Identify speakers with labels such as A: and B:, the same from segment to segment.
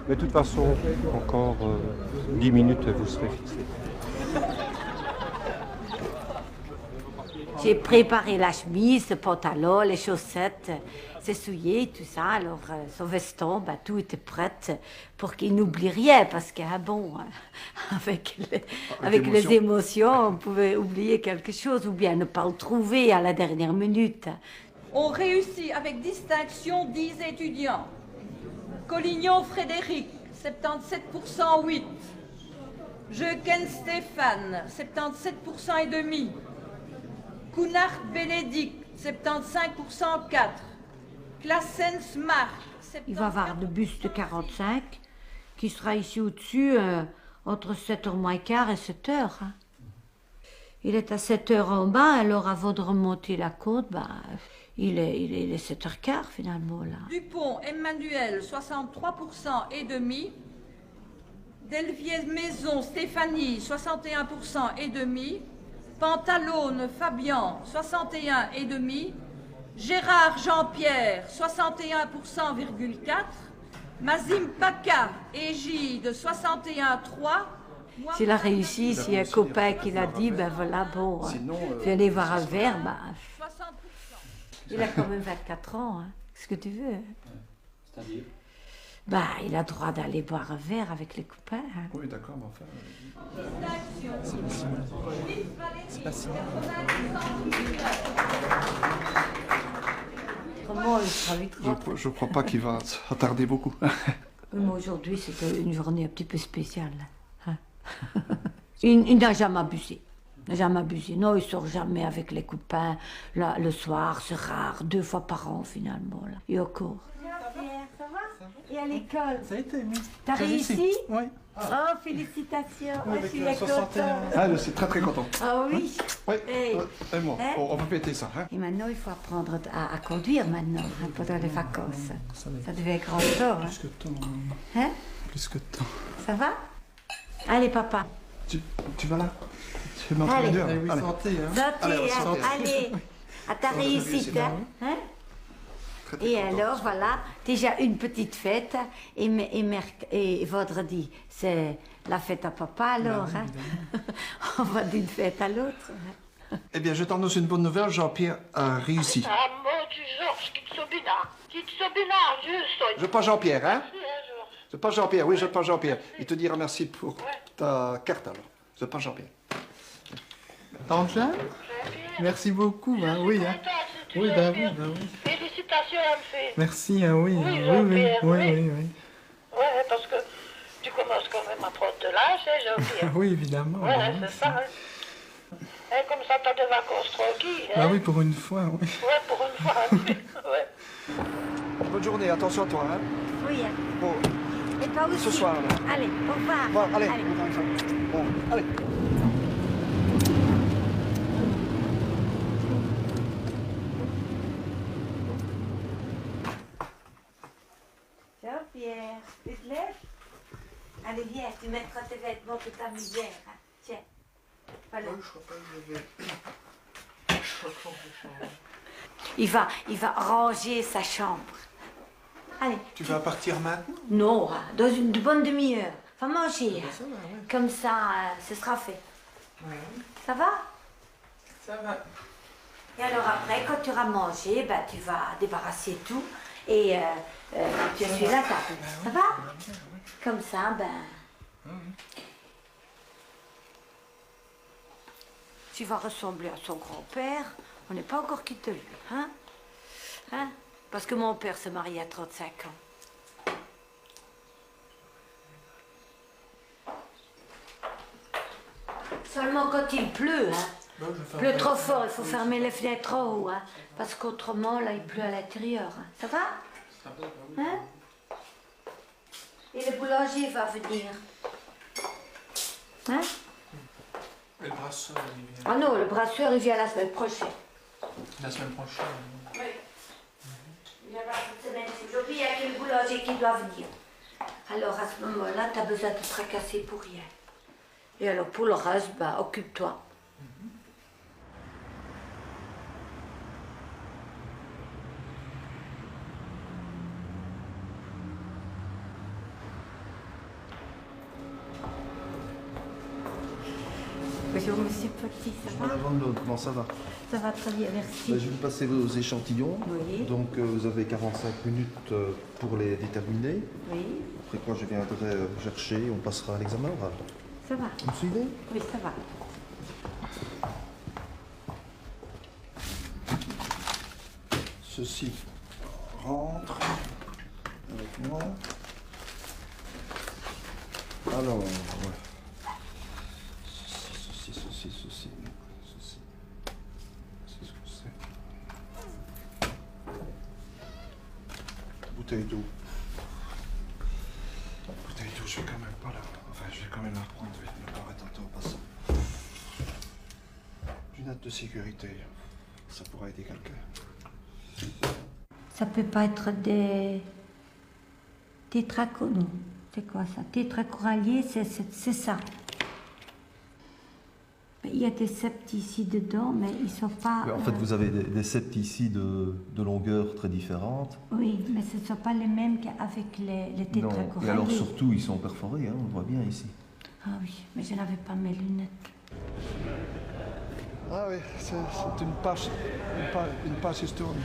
A: Mais de toute façon, encore 10 minutes et vous serez fixé.
B: J'ai préparé la chemise, le pantalon, les chaussettes, c'est souillé, tout ça. Alors, son veston, tout était prêt pour qu'il n'oublie rien. Parce que, avec les émotions, on pouvait oublier quelque chose ou bien ne pas le trouver à la dernière minute.
C: On réussit avec distinction 10 étudiants. Collignon Frédéric, 77% 8. Jequin Stéphane, 77% et demi. Counard Bénédicte, 75% 4. Classens Marc, 74%.
B: Il va avoir le bus de 45 qui sera ici au-dessus entre 7h moins quart et 7h. Il est à 7h en bas, alors avant de remonter la côte, il est 7h15 finalement là.
C: Dupont Emmanuel, 63% et demi. Delvier Maison Stéphanie, 61% et demi. Pantalone Fabien, 61 et demi. Gérard Jean-Pierre, 61,4%. Mazim Paca, Égide, 61,3%.
B: S'il a réussi, s'il y a un copain qui l'a dit, venez voir un verre, il a quand même 24 ans, qu'est-ce que tu veux?
D: C'est-à-dire?
B: Il a droit d'aller boire un verre avec les copains.
D: Oui, d'accord, mais enfin...
E: C'est pas si mal.
B: Comment il sera vite rentré?
D: Je crois pas qu'il va s'attarder beaucoup.
B: Mais aujourd'hui, c'était une journée un petit peu spéciale. Il n'a jamais abusé. Non, il sort jamais avec les copains. Là, le soir, c'est rare, 2 fois par an finalement. Là. Et encore. Ça va? Et à l'école?
E: Ça a été, oui.
B: T'as réussi?
E: Oui.
B: Oh, félicitations.
E: Oui,
B: Je suis
E: avec le 61.
D: Ah, je suis très très content.
B: Ah oui.
D: Oui,
B: Hey.
D: et moi,
B: Hein?
D: on va fêter ça. Hein?
B: Et maintenant, il faut apprendre à conduire maintenant, pendant les vacances. Ça devait être grand temps.
E: Plus que de temps.
B: Hein?
E: Plus que de temps.
B: Ça va? Allez, papa.
D: Tu vas là? Tu m'entends
B: Allez.
D: deux.
E: Eh oui,
D: Allez.
E: santé, hein.
B: Santé,
D: Allez, on s'en
B: allez. À ta réussite, hein?
D: Très, très
B: Et
D: content.
B: alors, voilà, déjà une petite fête. Et vendredi, c'est la fête à papa, alors. Hein? On va d'une fête à l'autre.
D: Eh bien, je t'annonce une bonne nouvelle, Jean-Pierre a réussi. Je pas Jean-Pierre, hein? Je pas Jean-Pierre, oui, je pas Jean-Pierre. Il te dira merci pour ta carte, alors. Je pas Jean-Pierre.
E: Tante Jeanne? Merci beaucoup, hein, oui. Hein. Oui, oui.
F: Félicitations, Anne-Fée.
E: Merci, hein, oui.
F: Oui,
E: Oui,
F: Jean-Pierre,
E: oui.
F: Ouais, parce que tu commences quand même à prendre de l'âge, hein, Jean-Pierre.
E: Oui, évidemment.
F: Ouais,
E: oui,
F: c'est ça. Hein. Et comme ça, t'as des vacances tranquilles. Hein.
E: Ah oui, pour une fois, oui.
F: Ouais, pour une fois, Anne-Fée. Ouais.
D: Bonne journée, attention à toi, hein?
B: Oui, hein.
D: Bon,
B: Et toi aussi.
D: ce soir, là.
B: Allez, au revoir.
D: Bon, allez. Bon, allez.
B: Jean-Pierre, tu te lèves? Allez, viens, tu mettras tes vêtements, tu t'amuser. Hein. Tiens. Voilà. Il va ranger sa chambre. Allez.
E: Tu vas partir maintenant?
B: Non, dans une bonne demi-heure. Va manger.
E: Ça va, oui.
B: Comme ça, ce sera fait.
E: Oui.
B: Ça va?
E: Ça va.
B: Et alors après, quand tu auras mangé, tu vas débarrasser tout et tu essuies la table. Ça va? Comme ça, tu vas ressembler à son grand-père. On n'est pas encore quitté lui, hein? Parce que mon père s'est marié à 35 ans. Seulement quand il pleut, hein? Il pleut trop fort, il faut fermer les fenêtres en haut, hein? Parce qu'autrement, là, il pleut à l'intérieur. Hein? Ça va? Hein? Et le boulanger va venir. Hein?
E: Le brasseur, il vient.
B: Ah non, le brasseur, il vient la semaine prochaine.
E: La semaine prochaine.
B: Oui. Il viendra cette semaine. Aujourd'hui, il n'y a que le boulanger qui doit venir. Alors, à ce moment-là, tu as besoin de te tracasser pour rien. Et alors, pour le reste, occupe-toi. Bonjour, monsieur Petit, ça va?
G: Madame Van Loon, comment ça va?
B: Ça va très bien, merci.
G: Je vais vous passer vos échantillons.
B: Oui.
G: Donc vous avez 45 minutes pour les déterminer.
B: Oui,
G: Après quoi je viendrai vous chercher et on passera à l'examen oral.
B: ça va.
G: Vous me suivez?
B: Oui, ça va.
D: Ceci rentre avec moi. Alors, ouais. Ceci. C'est ce que c'est. Bouteille d'eau. Bouteille d'eau, je vais quand même pas la... Enfin, je vais quand même la reprendre vite, me paraît tantôt en passant. Lunettes de sécurité. Ça pourra aider quelqu'un.
B: Ça peut pas être des tétracoralliers, non. C'est quoi ça? Tétracoralliers, c'est ça. Il y a des septes ici dedans, mais ils sont pas...
G: En fait, vous avez des septes ici de longueur très différentes.
B: Oui, mais ce ne sont pas les mêmes qu'avec les tétracoralliers.
G: Non, et alors surtout, ils sont perforés, hein, on le voit bien ici.
B: Ah oui, mais je n'avais pas mes lunettes.
D: Ah oui, c'est une page historique.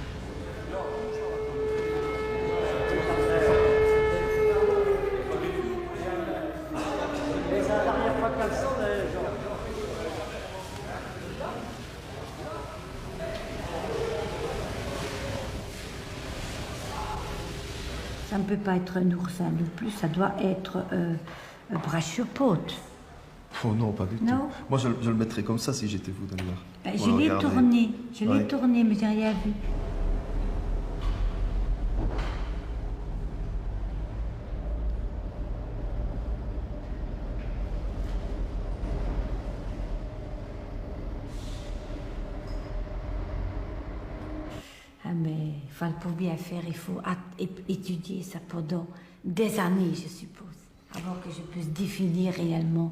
B: Ça ne peut pas être un oursin non plus, ça doit être un brachiopote.
G: Oh non, pas du tout.
B: Non.
G: Moi, je le mettrais comme ça si j'étais vous, d'ailleurs.
B: Ben,
G: Pour le regarder.
B: je l'ai tourné, mais j'ai rien vu. Ah, mais pour bien faire, il faut étudier ça pendant des années, je suppose, avant que je puisse définir réellement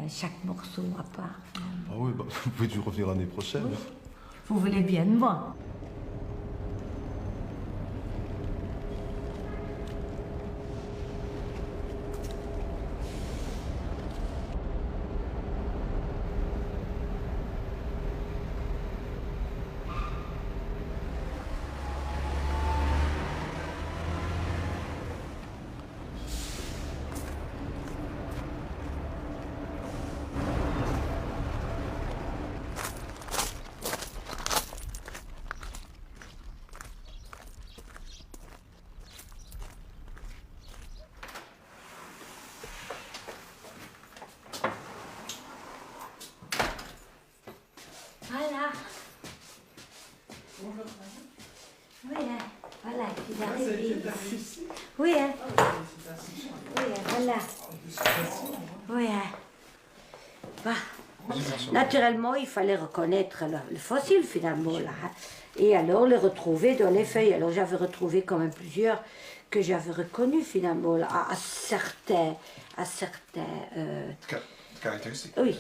B: chaque morceau à part. Finalement.
G: Ah oui, bah, vous pouvez toujours revenir l'année prochaine.
B: Oui. Vous voulez bien de moi. Voilà. Bonjour. Oui, hein, voilà, il est arrivé ici. Oui, hein. Oui, hein, voilà. Oui, hein. Bah, naturellement, il fallait reconnaître le fossile, finalement, là. Hein. Et alors, les retrouver dans les feuilles. Alors, j'avais retrouvé quand même plusieurs que j'avais reconnus, finalement, là, à certains
D: Caractéristiques.
B: oui.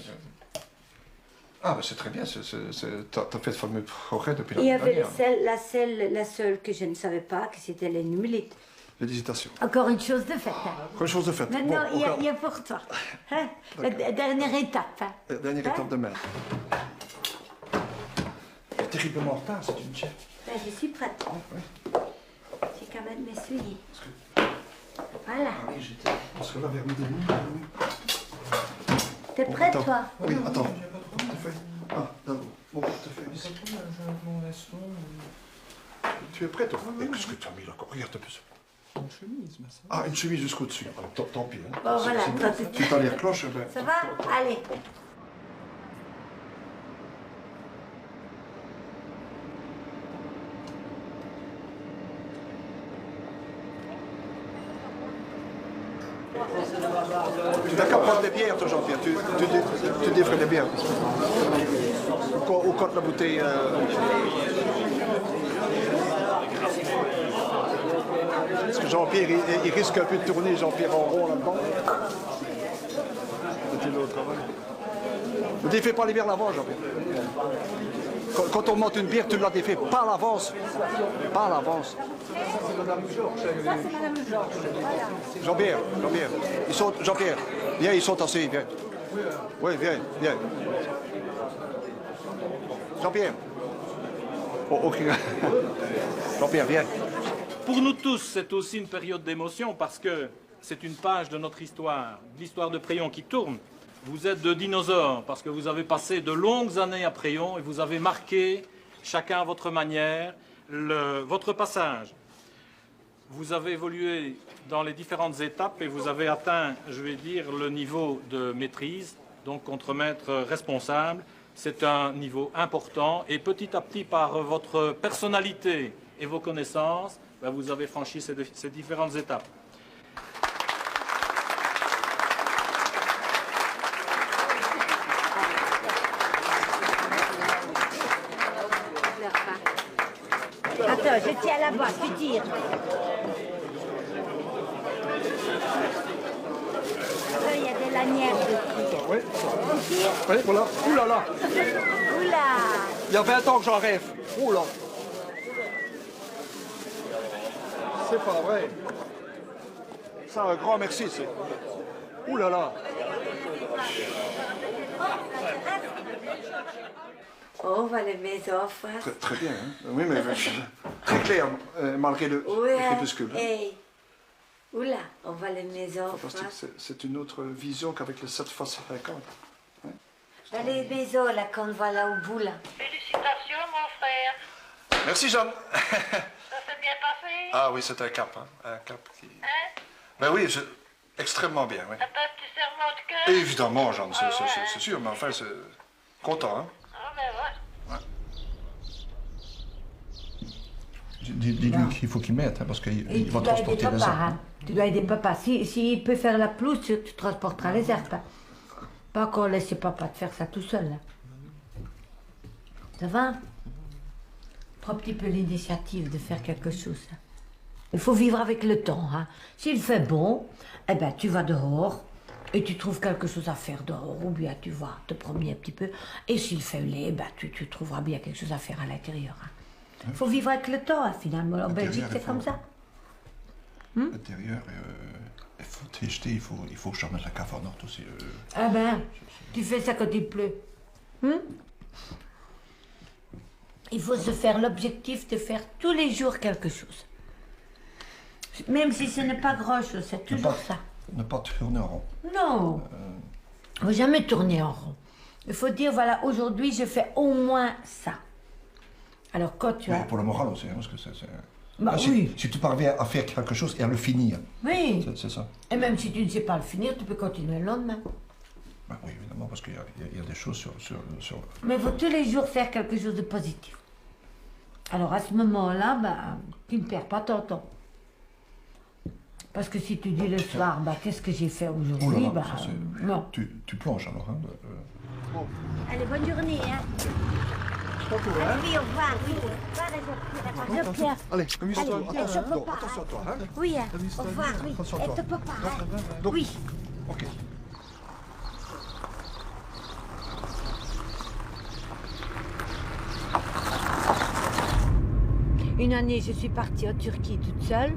D: Ah, ben c'est très bien, t'as fait le fameux progrès depuis
B: Il y
D: l'année
B: avait
D: dernière.
B: la seule que je ne savais pas, que c'était les nummulites.
D: Félicitations.
B: Encore une chose de faite. Hein.
D: Encore une chose de faite.
B: Maintenant,
D: Bon,
B: il y a pour toi. Hein? La dernière étape. Hein?
D: La dernière
B: Hein?
D: étape de mer. Terriblement en retard, c'est une chef.
B: Ben, je suis prête.
D: Oui.
B: J'ai quand même m'essuyer. Voilà.
D: Ah oui, j'étais... Parce que là, vers midi et demi, oui.
B: T'es prête,
D: Attends.
B: toi?
D: Oui, attends. Portefeuille. Ah, d'abord. Mon portefeuille ici. Tu es prêt, toi? Et qu'est-ce que tu as mis là? Regarde un peu ça.
E: Une chemise, mais ça.
D: Ah, une chemise jusqu'au dessus. Ah, tant pis. Hein.
B: Bon, voilà.
D: Tu t'en les cloches, ben...
B: Ça va? Allez.
D: Tu n'as qu'à prendre des bières, toi, Jean-Pierre. Tu défrais des bières. Ou quand la bouteille... Parce que Jean-Pierre, il risque un peu de tourner, Jean-Pierre en rond là-dedans. C'était l'autre, ouais. Ne défais pas les bières à l'avance, Jean-Pierre. Quand on monte une bière, tu ne la défais pas à l'avance. Pas à l'avance. Jean-Pierre, Jean-Pierre, Jean-Pierre, ils sont assez, viens. Oui, viens, viens. Jean-Pierre. Oh, ok. Jean-Pierre, viens.
H: Pour nous tous, c'est aussi une période d'émotion parce que c'est une page de notre histoire, de l'histoire de Préon qui tourne. Vous êtes de dinosaures parce que vous avez passé de longues années à Préon et vous avez marqué, chacun à votre manière, votre passage. Vous avez évolué dans les différentes étapes et vous avez atteint, je vais dire, le niveau de maîtrise, donc contremaître responsable. C'est un niveau important et petit à petit, par votre personnalité et vos connaissances, ben, vous avez franchi ces différentes étapes.
B: Attends, je tiens là-bas, tu tires. Là, il y a des lanières dessus.
D: Oui, oui, voilà. Ouh là là.
B: Oula!
D: Il y a 20 ans que j'en rêve. Ouh là. C'est pas vrai. Ça, un grand merci, c'est... Ouh là là.
B: Oh, voilà mes offres.
D: Très bien, hein. Oui, mais très clair, malgré le crépuscule. Hein.
B: Hey. Oula, on va les maisons.
D: Fantastique, c'est une autre vision qu'avec le 7x50. Hein.
B: Les maisons, là, qu'on voit là au bout, là.
F: Félicitations, mon frère.
D: Merci, Jeanne.
F: Ça s'est bien passé?
D: Ah oui, c'est un cap, hein. Un cap qui...
F: Hein?
D: Ben oui, extrêmement bien, oui.
F: Un petit serment de cœur?
D: Évidemment, Jeanne, c'est sûr, mais enfin, c'est... Content, hein.
F: Ah ben ouais.
D: Dis-lui qu'il faut qu'il mette, hein, parce qu'il va transporter les herbes.
B: Hein. Tu dois aider papa. S'il peut faire la pelouse, tu transporteras les herbes. Hein. Pas qu'on laisse papa te faire ça tout seul. Hein. Ça va? Prends un petit peu l'initiative de faire quelque chose. Hein. Il faut vivre avec le temps. Hein. S'il fait bon, eh ben, tu vas dehors et tu trouves quelque chose à faire dehors. Ou bien tu vas te promener un petit peu. Et s'il fait laid, ben, tu trouveras bien quelque chose à faire à l'intérieur. Hein. Il faut vivre avec le temps, hein, finalement. En Belgique, c'est comme ça.
D: L'intérieur, il faut jeter, il faut que je remette la cave en ordre aussi.
B: Ah ben, tu fais ça quand il pleut. Il faut se faire l'objectif de faire tous les jours quelque chose. Même si ce n'est pas grand-chose, c'est toujours ça.
D: Ne pas tourner en rond.
B: Non, il ne faut jamais tourner en rond. Il faut dire, voilà, aujourd'hui, je fais au moins ça. Alors quand tu as...
D: Pour le moral aussi, hein, parce que c'est...
B: Bah, oui.
D: Si tu parviens à faire quelque chose et à le finir.
B: Oui.
D: C'est ça.
B: Et même si tu ne sais pas le finir, tu peux continuer le lendemain.
D: Bah, oui, évidemment, parce qu'il y a des choses sur...
B: Mais il faut tous les jours faire quelque chose de positif. Alors à ce moment-là, bah, tu ne perds pas ton temps. Parce que si tu dis le soir, bah, qu'est-ce que j'ai fait aujourd'hui, bah, non.
D: Tu plonges alors. Hein,
B: Bon. Allez, bonne journée. Hein. Oui, au revoir. Oui, au revoir, Jean-Pierre.
D: Allez, amuse-toi.
B: Attention
D: à toi. Hein.
B: Oui, hein. Au revoir, oui.
D: Attention à toi.
B: Et ton papa, hein.
D: Donc,
B: oui.
D: Ok.
B: Une année, je suis partie en Turquie toute seule.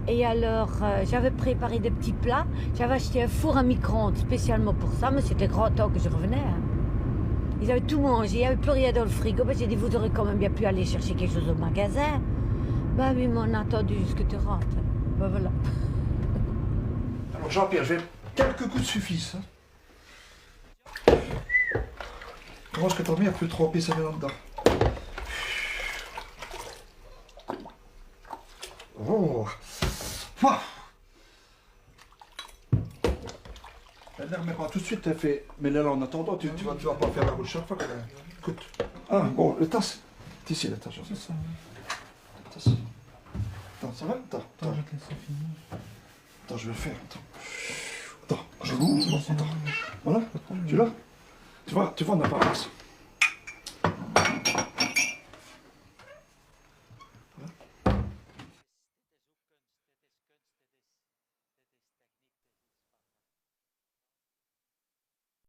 B: Et alors, j'avais préparé des petits plats. J'avais acheté un four à micro-ondes spécialement pour ça, mais c'était grand temps que je revenais. Hein. Ils avaient tout mangé, il n'y avait plus rien dans le frigo. Ben, j'ai dit, vous aurez quand même bien pu aller chercher quelque chose au magasin. Ben oui, mais on a attendu jusque tu rentres. Ben voilà.
D: Alors Jean-Pierre, quelques coups suffisent. Hein. Comment est-ce que ta mère peut tremper sa main là-dedans? Oh. Elle ne remet pas tout de suite, elle fait. Mais là, en attendant, tu vas pas faire la route chaque fois. Écoute. Ah, bon, le tasse. C'est ici, la tasse. C'est ça. Tasse. Attends, ça va? Attends. Attends, je vais le faire. Attends, je l'ouvre. Attends. Voilà. Tu l'as? Tu vois, on n'a pas la place.